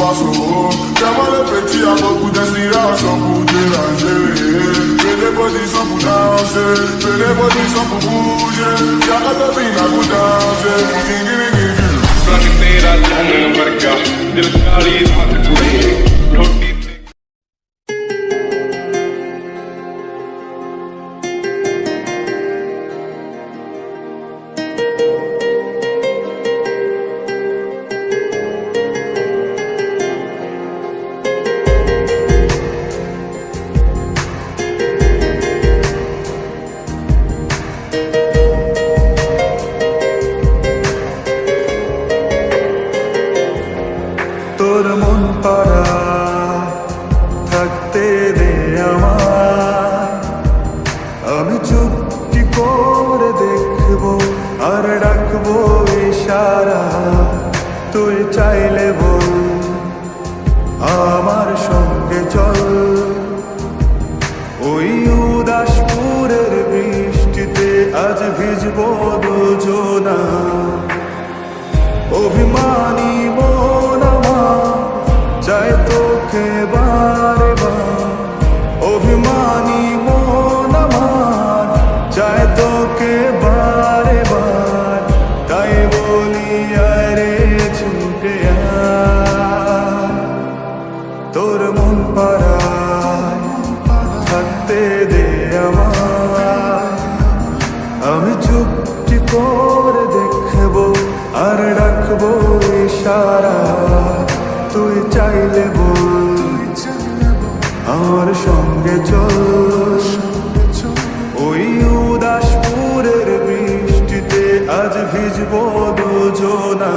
passo. Chama le petit à beaucoup d'inspiration pour déranger. Fais les bodies sans pour danser, fais les bodies sans pour bouger. Y'a pas de bine à vous danser. रंग तेरा धन वर्गा दिल काली रात कुड़ी रोटी তোর মন পাড়া থাকতে দে আমায়, আমি চুপটি করে দেখবো আর ডাকবো ইশারা, তুই চাইলে বল আমার সঙ্গে চল। ওই উদাসপুরের বৃষ্টিতে আজ ভিজবো দুজনা, অভিমানী মন আমার চায় তোকে বারে বার, অভিমানী মন আমার চায় তোকে বারে বার, তাই বলি আরে ছুটে আয়, তোর মন পাড়ায় থাকতে দে আমায়, আমি চুপটি করে দেখবো আর ডাকবো ইশারা, তুই চাইলে বল আমার সঙ্গে চল। ওই উদাসপুরের বৃষ্টিতে আজ ভিজবো দুজনা,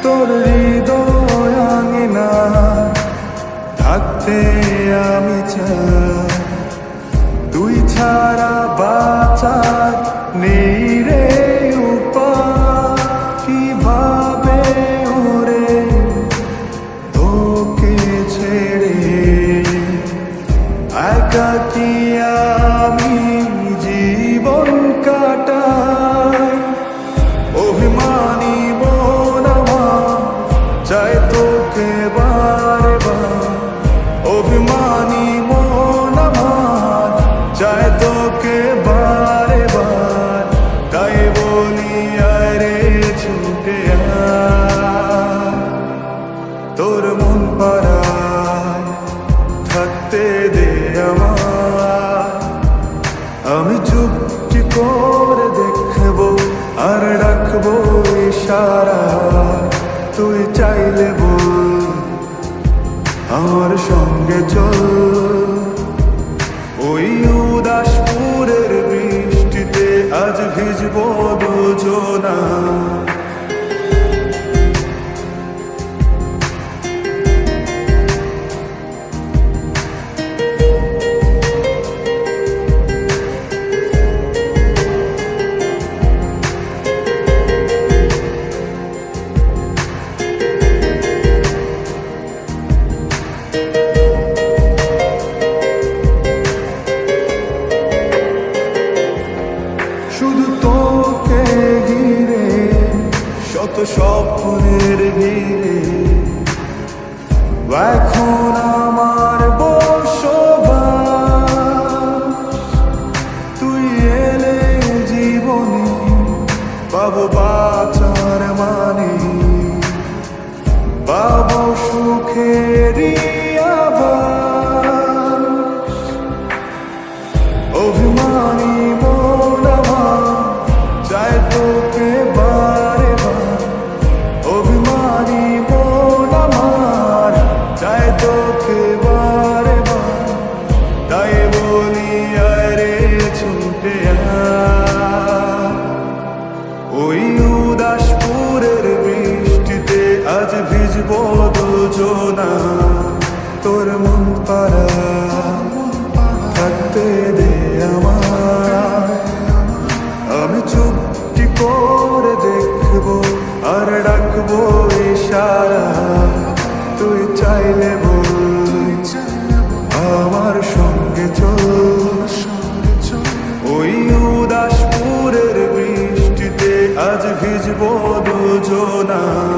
তোর হৃদয় আঙিনা থাকতে আমি চাই, তুই ছাড়া বাঁচার নেই রে উপায়, কিভাবে ওরে তোকে ছেড়ে একাকী আমি জীবন কাটাই, অভিমানী মন আমার চায় তোকে বারে বার, অভিমানী মন আমার চায় তোকে বারে বার, তাই বলি আরে ছুটে আয়, তোর মন পাড়ায় থাকতে দে আমায়, আমি চুপটি করে দেখবো আর ডাকবো ইশারা, তুই চাইলে বল আমার সঙ্গে চল। ওই উদাসপুরের বৃষ্টিতে আজ ভিজবো দুজনা, শুধু তোকে ঘিরে শত স্বপ্নের ভিড়ে, এখন আমার বসবাস, তুই এলে জীবনে পাবো বাঁচার মানে, পাবো সুখেরই আভাস, অভিমানী মন আমার চায় তোকে বারে বার, অভিমানী বাঁচবো দুজনা